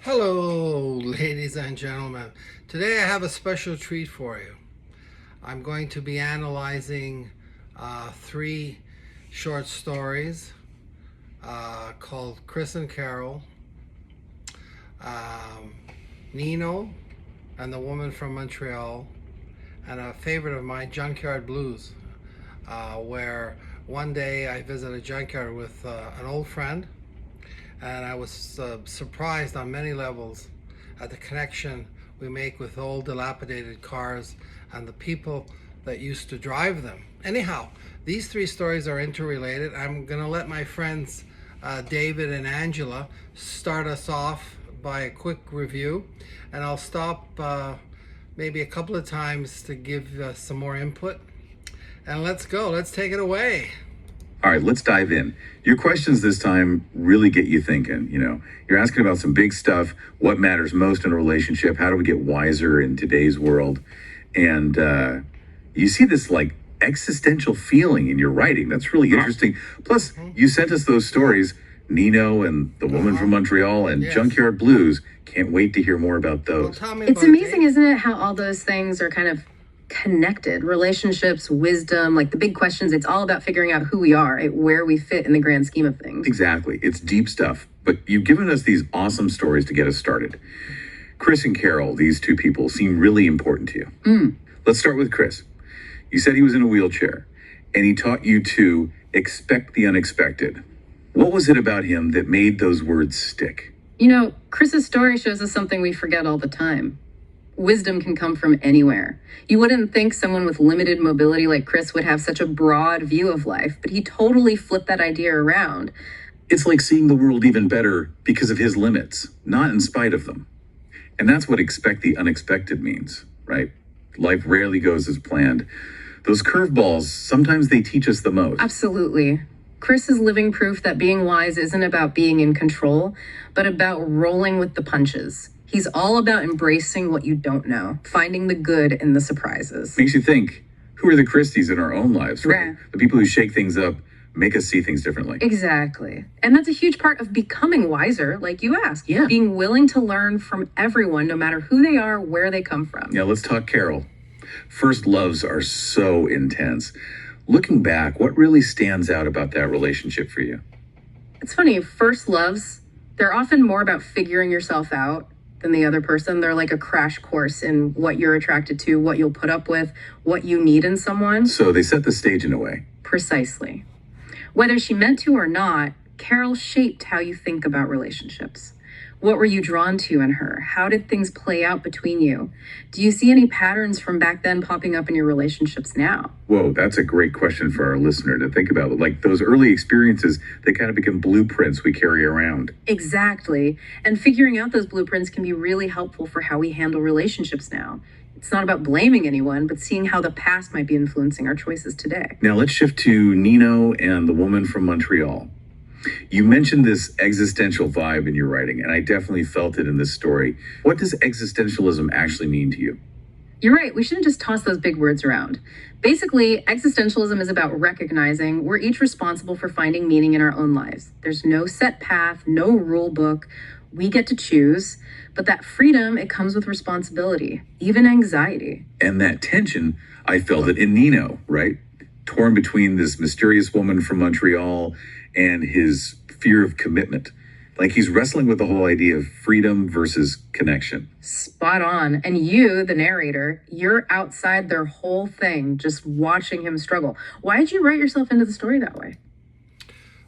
Hello, ladies and gentlemen. Today I have a special treat for you. I'm going to be analyzing three short stories called Chris and Carol, um, Nino and the Woman from Montreal, and a favorite of mine, Junkyard Blues, where one day I visited a junkyard with an old friend, and I was surprised on many levels at the connection we make with old dilapidated cars and the people that used to drive them. Anyhow, these three stories are interrelated. I'm going to let my friends David and Angela start us off by a quick review, and I'll stop maybe a couple of times to give some more input. And let's go. Let's take it away. All right, let's dive in. Your questions this time really get you thinking. You're asking about some big stuff. What matters most in a relationship? How do we get wiser in today's world? And you see this like existential feeling in your writing. That's really interesting. Plus, you sent us those stories, Nino and the Woman from Montreal and Yes. Junkyard Blues. Can't wait to hear more about Well, those. tell me It's about amazing, Dave. isn't it, how all those things are kind of connected. Relationships, wisdom, like the big questions. It's all about figuring out who we are, where we fit in the grand scheme of things. Exactly. It's deep stuff. But you've given us these awesome stories to get us started. Chris and Carol, these two people, seem really important to you. Let's start with Chris. You said he was in a wheelchair, and he taught you to expect the unexpected. What was it about him that made those words stick? Chris's story shows us something we forget all the time. Wisdom can come from anywhere. You wouldn't think someone with limited mobility like Chris would have such a broad view of life, but he totally flipped that idea around. It's like seeing the world even better because of his limits, not in spite of them. And that's what expect the unexpected means, right? Life rarely goes as planned. Those curveballs, sometimes they teach us the most. Absolutely. Chris is living proof that being wise isn't about being in control, but about rolling with the punches. He's all about embracing what you don't know, finding the good in the surprises. Makes you think, who are the Christies in our own lives, right? Yeah. The people who shake things up, make us see things differently. Exactly. And that's a huge part of becoming wiser, like you asked. Yeah. Being willing to learn from everyone, no matter who they are, where they come from. Now let's talk Carol. First loves are so intense. Looking back, what really stands out about that relationship for you? It's funny, first loves, they're often more about figuring yourself out than the other person. They're like a crash course in what you're attracted to, what you'll put up with, what you need in someone. So they set the stage in a way. Precisely. Whether she meant to or not, Carol shaped how you think about relationships. What were you drawn to in her? How did things play out between you? Do you see any patterns from back then popping up in your relationships now? Whoa, that's a great question for our listener to think about. Like those early experiences, they kind of become blueprints we carry around. Exactly. And figuring out those blueprints can be really helpful for how we handle relationships now. It's not about blaming anyone, but seeing how the past might be influencing our choices today. Now let's shift to Nino and the Woman from Montreal. You mentioned this existential vibe in your writing, and I definitely felt it in this story. What does existentialism actually mean to you? You're right. We shouldn't just toss those big words around. Basically, existentialism is about recognizing we're each responsible for finding meaning in our own lives. There's no set path, no rule book. We get to choose, but that freedom, it comes with responsibility, even anxiety. And that tension, I felt it in Nino, right? Torn between this mysterious woman from Montreal and his fear of commitment. Like he's wrestling with the whole idea of freedom versus connection. Spot on. And you, the narrator, you're outside their whole thing, just watching him struggle. Why did you write yourself into the story that way?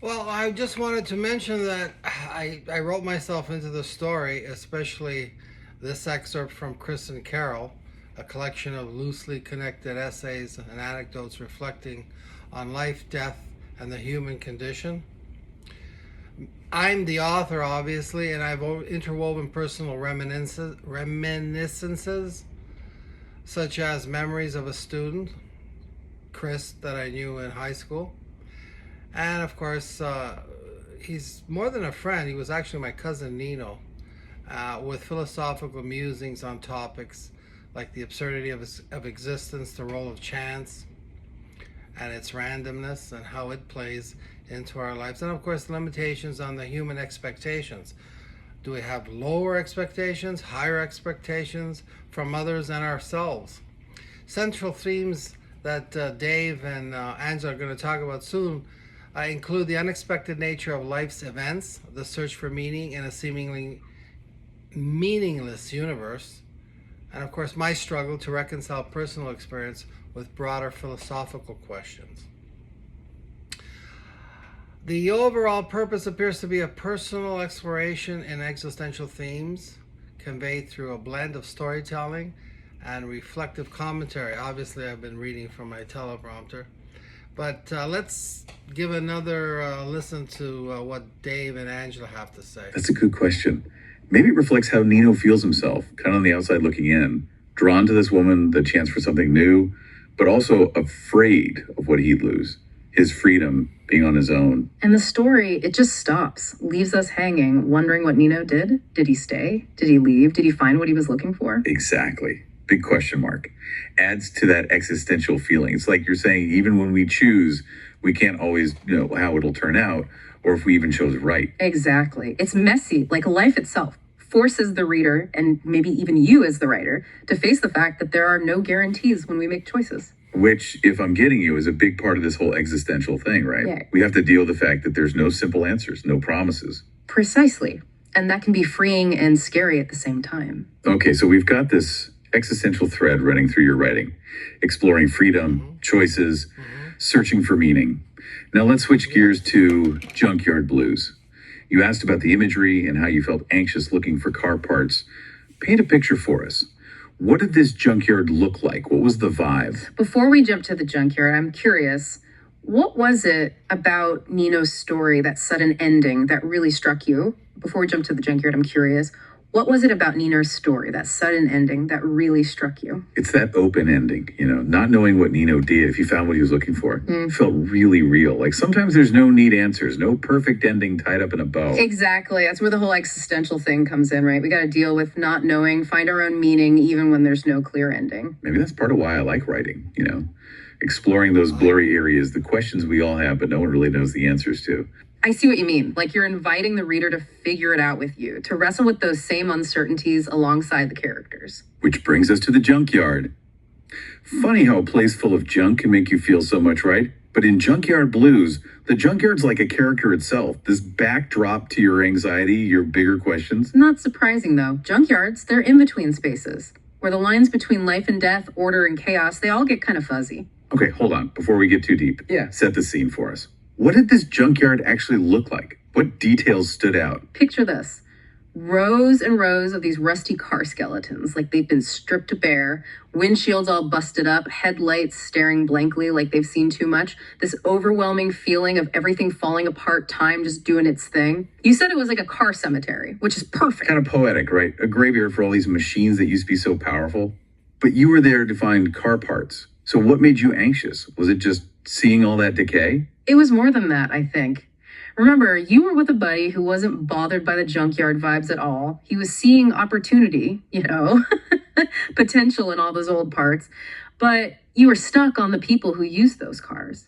Well, I just wanted to mention that I wrote myself into the story, especially this excerpt from Chris and Carol, a collection of loosely connected essays and anecdotes reflecting on life, death, and the human condition. I'm the author, obviously, and I've interwoven personal reminiscences, such as memories of a student, Chris, that I knew in high school. And of course, he's more than a friend. He was actually my cousin Nino, with philosophical musings on topics like the absurdity of existence, the role of chance, and its randomness, and how it plays into our lives. And of course, limitations on the human expectations. Do we have lower expectations, higher expectations from others and ourselves? Central themes that Dave and Angela are going to talk about soon include the unexpected nature of life's events, the search for meaning in a seemingly meaningless universe, and of course, my struggle to reconcile personal experience with broader philosophical questions. The overall purpose appears to be a personal exploration in existential themes, conveyed through a blend of storytelling and reflective commentary. Obviously, I've been reading from my teleprompter, but let's give another listen to what Dave and Angela have to say. That's a good question. Maybe it reflects how Nino feels himself, kind of on the outside looking in, drawn to this woman, the chance for something new, but also afraid of what he'd lose, his freedom, being on his own. And the story, it just stops, leaves us hanging, wondering what Nino did. Did he stay? Did he leave? Did he find what he was looking for? Exactly. Big question mark. Adds to that existential feeling. It's like you're saying, even when we choose, we can't always know how it'll turn out, or if we even chose right. Exactly. It's messy, like life itself. Forces the reader, and maybe even you as the writer, to face the fact that there are no guarantees when we make choices. Which, if I'm getting you, is a big part of this whole existential thing, right? Yeah. We have to deal with the fact that there's no simple answers, no promises. Precisely. And that can be freeing and scary at the same time. Okay, so we've got this existential thread running through your writing, exploring freedom, choices, searching for meaning. Now let's switch gears to Junkyard Blues. You asked about the imagery and how you felt anxious looking for car parts. Paint a picture for us. What did this junkyard look like? What was the vibe? Before we jump to the junkyard, I'm curious, what was it about Nino's story, that sudden ending, that really struck you? Before we jump to the junkyard, I'm curious, what was it about Nino's story, that sudden ending, that really struck you? It's that open ending, not knowing what Nino did, if he found what he was looking for. It felt really real. Like sometimes there's no neat answers, no perfect ending tied up in a bow. Exactly. That's where the whole existential thing comes in, right? We got to deal with not knowing, find our own meaning, even when there's no clear ending. Maybe that's part of why I like writing, exploring those blurry areas, the questions we all have, but no one really knows the answers to. I see what you mean. Like you're inviting the reader to figure it out with you, to wrestle with those same uncertainties alongside the characters. Which brings us to the junkyard. Funny how a place full of junk can make you feel so much, right? But in Junkyard Blues, the junkyard's like a character itself. This backdrop to your anxiety, your bigger questions. Not surprising though. Junkyards, they're in-between spaces, where the lines between life and death, order and chaos, they all get kind of fuzzy. Okay, hold on, before we get too deep. Yeah. Set the scene for us. What did this junkyard actually look like? What details stood out? Picture this. Rows and rows of these rusty car skeletons, like they've been stripped bare, windshields all busted up, headlights staring blankly like they've seen too much, this overwhelming feeling of everything falling apart, time just doing its thing. You said it was like a car cemetery, which is perfect. Kind of poetic, right? A graveyard for all these machines that used to be so powerful. But you were there to find car parts. So what made you anxious? Was it just seeing all that decay? It was more than that, I think. Remember, you were with a buddy who wasn't bothered by the junkyard vibes at all. He was seeing opportunity, potential in all those old parts. But you were stuck on the people who used those cars.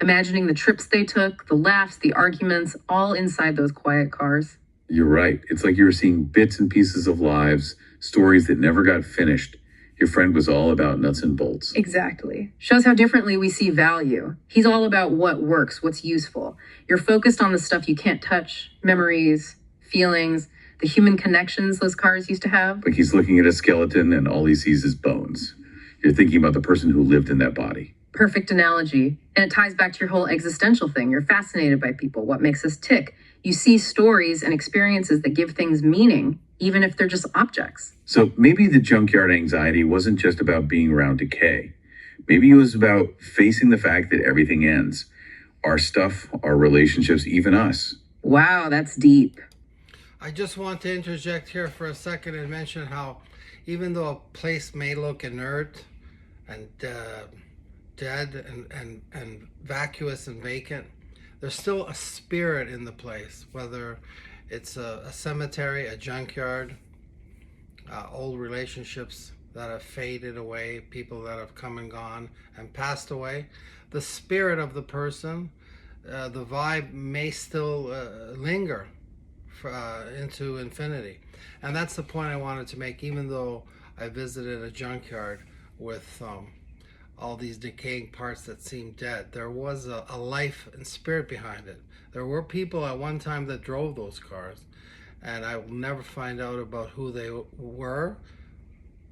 Imagining the trips they took, the laughs, the arguments, all inside those quiet cars. You're right. It's like you were seeing bits and pieces of lives, stories that never got finished. Your friend was all about nuts and bolts. Exactly. Shows how differently we see value. He's all about what works, what's useful. You're focused on the stuff you can't touch, memories, feelings, the human connections those cars used to have. Like he's looking at a skeleton and all he sees is bones. You're thinking about the person who lived in that body. Perfect analogy. And it ties back to your whole existential thing. You're fascinated by people, what makes us tick. You see stories and experiences that give things meaning, even if they're just objects. So maybe the junkyard anxiety wasn't just about being around decay. Maybe it was about facing the fact that everything ends. Our stuff, our relationships, even us. Wow, that's deep. I just want to interject here for a second and mention how even though a place may look inert and dead and vacuous and vacant, there's still a spirit in the place, whether it's a cemetery, a junkyard, old relationships that have faded away, people that have come and gone and passed away. The spirit of the person, the vibe may still linger into infinity. And that's the point I wanted to make, even though I visited a junkyard with all these decaying parts that seemed dead. There was a life and spirit behind it. There were people at one time that drove those cars, and I will never find out about who they were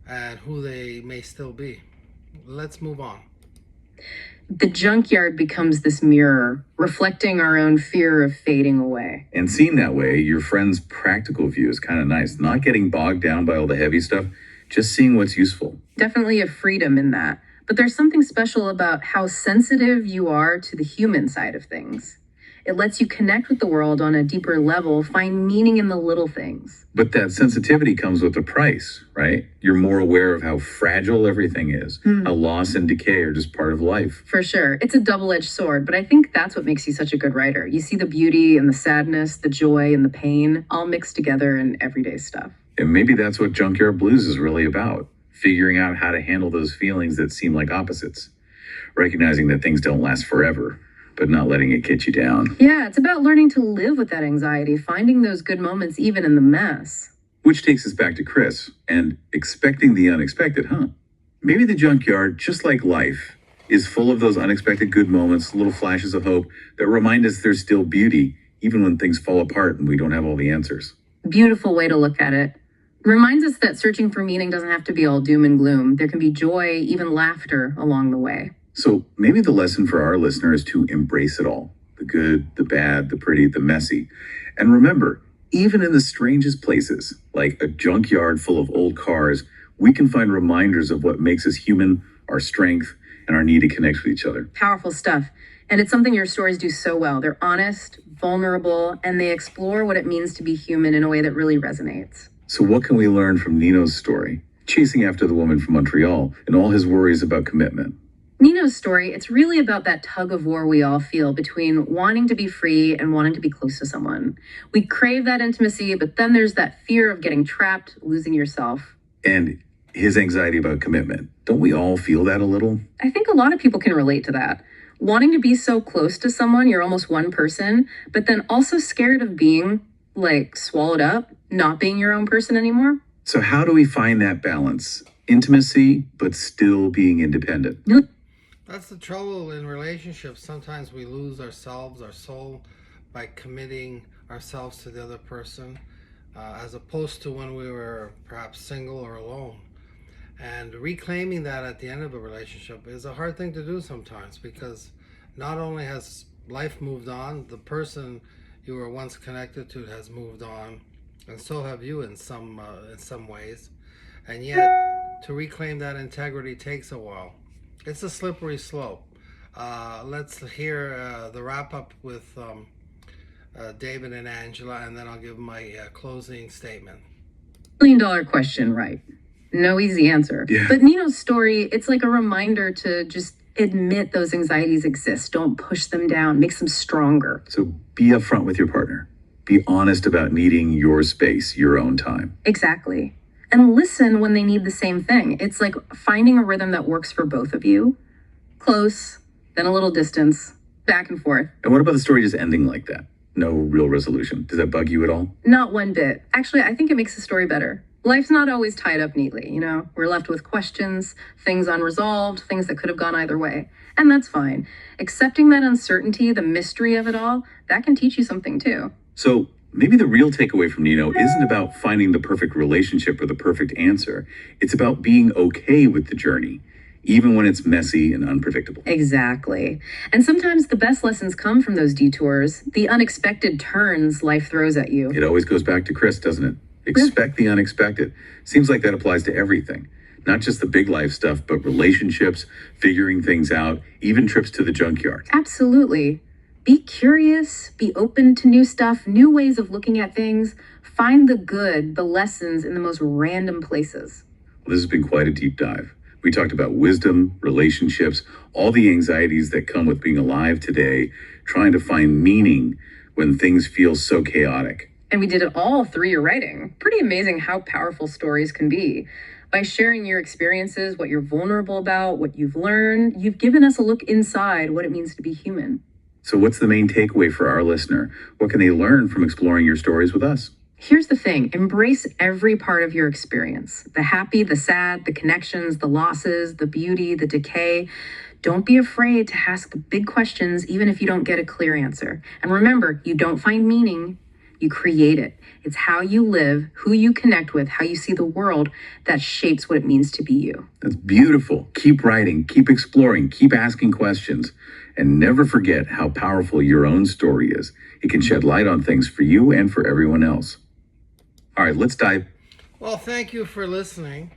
and who they may still be. Let's move on. The junkyard becomes this mirror, reflecting our own fear of fading away. And seen that way, your friend's practical view is kind of nice. Not getting bogged down by all the heavy stuff, just seeing what's useful. Definitely a freedom in that. But there's something special about how sensitive you are to the human side of things. It lets you connect with the world on a deeper level, find meaning in the little things. But that sensitivity comes with a price, right? You're more aware of how fragile everything is, how loss and decay are just part of life. For sure. It's a double-edged sword, but I think that's what makes you such a good writer. You see the beauty and the sadness, the joy and the pain, all mixed together in everyday stuff. And maybe that's what Junkyard Blues is really about. Figuring out how to handle those feelings that seem like opposites. Recognizing that things don't last forever, but not letting it get you down. Yeah, it's about learning to live with that anxiety, finding those good moments even in the mess. Which takes us back to Chris and expecting the unexpected, huh? Maybe the junkyard, just like life, is full of those unexpected good moments, little flashes of hope that remind us there's still beauty, even when things fall apart and we don't have all the answers. Beautiful way to look at it. Reminds us that searching for meaning doesn't have to be all doom and gloom. There can be joy, even laughter along the way. So maybe the lesson for our listener is to embrace it all. The good, the bad, the pretty, the messy. And remember, even in the strangest places, like a junkyard full of old cars, we can find reminders of what makes us human, our strength, and our need to connect with each other. Powerful stuff. And it's something your stories do so well. They're honest, vulnerable, and they explore what it means to be human in a way that really resonates. So what can we learn from Nino's story, chasing after the woman from Montreal and all his worries about commitment? Nino's story, it's really about that tug of war we all feel between wanting to be free and wanting to be close to someone. We crave that intimacy, but then there's that fear of getting trapped, losing yourself. And his anxiety about commitment. Don't we all feel that a little? I think a lot of people can relate to that. Wanting to be so close to someone, you're almost one person, but then also scared of being, swallowed up, not being your own person anymore. So how do we find that balance? Intimacy, but still being independent. That's the trouble in relationships. Sometimes we lose ourselves, our soul, by committing ourselves to the other person, as opposed to when we were perhaps single or alone. And reclaiming that at the end of a relationship is a hard thing to do sometimes, because not only has life moved on, the person you were once connected to has moved on, and so have you in some ways. And yet, to reclaim that integrity takes a while. It's a slippery slope. Let's hear the wrap up with David and Angela, and then I'll give my closing statement. $1 million question, right? No easy answer. Yeah. But Nino's story, it's like a reminder to just admit those anxieties exist. Don't push them down. Makes them stronger. So be upfront with your partner. Be honest about needing your space, your own time. Exactly. And listen when they need the same thing. It's like finding a rhythm that works for both of you. Close, then a little distance, back and forth. And what about the story just ending like that? No real resolution. Does that bug you at all? Not one bit. Actually, I think it makes the story better. Life's not always tied up neatly, you know? We're left with questions, things unresolved, things that could have gone either way. And that's fine. Accepting that uncertainty, the mystery of it all, that can teach you something too. So maybe the real takeaway from Nino isn't about finding the perfect relationship or the perfect answer. It's about being okay with the journey, even when it's messy and unpredictable. Exactly. And sometimes the best lessons come from those detours, the unexpected turns life throws at you. It always goes back to Chris, doesn't it? Expect the unexpected. Seems like that applies to everything. Not just the big life stuff, but relationships, figuring things out, even trips to the junkyard. Absolutely. Be curious, be open to new stuff, new ways of looking at things. Find the good, the lessons in the most random places. Well, this has been quite a deep dive. We talked about wisdom, relationships, all the anxieties that come with being alive today, trying to find meaning when things feel so chaotic. And we did it all through your writing. Pretty amazing how powerful stories can be. By sharing your experiences, what you're vulnerable about, what you've learned, you've given us a look inside what it means to be human. So, what's the main takeaway for our listener? What can they learn from exploring your stories with us? Here's the thing, embrace every part of your experience, the happy, the sad, the connections, the losses, the beauty, the decay. Don't be afraid to ask big questions, even if you don't get a clear answer. And remember, you don't find meaning, you create it. It's how you live, who you connect with, how you see the world that shapes what it means to be you. That's beautiful. Keep writing, keep exploring, keep asking questions, and never forget how powerful your own story is. It can shed light on things for you and for everyone else. All right, let's dive. Well, thank you for listening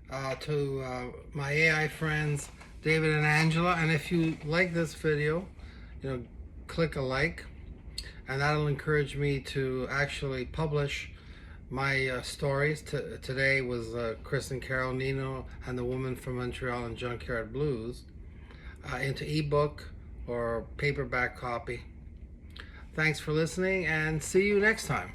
to my AI friends, David and Angela. And if you like this video, click a like, and that'll encourage me to actually publish my stories. Today was Chris and Carol, Nino, and the Woman from Montreal and Junkyard Blues into ebook or paperback copy. Thanks for listening, and see you next time.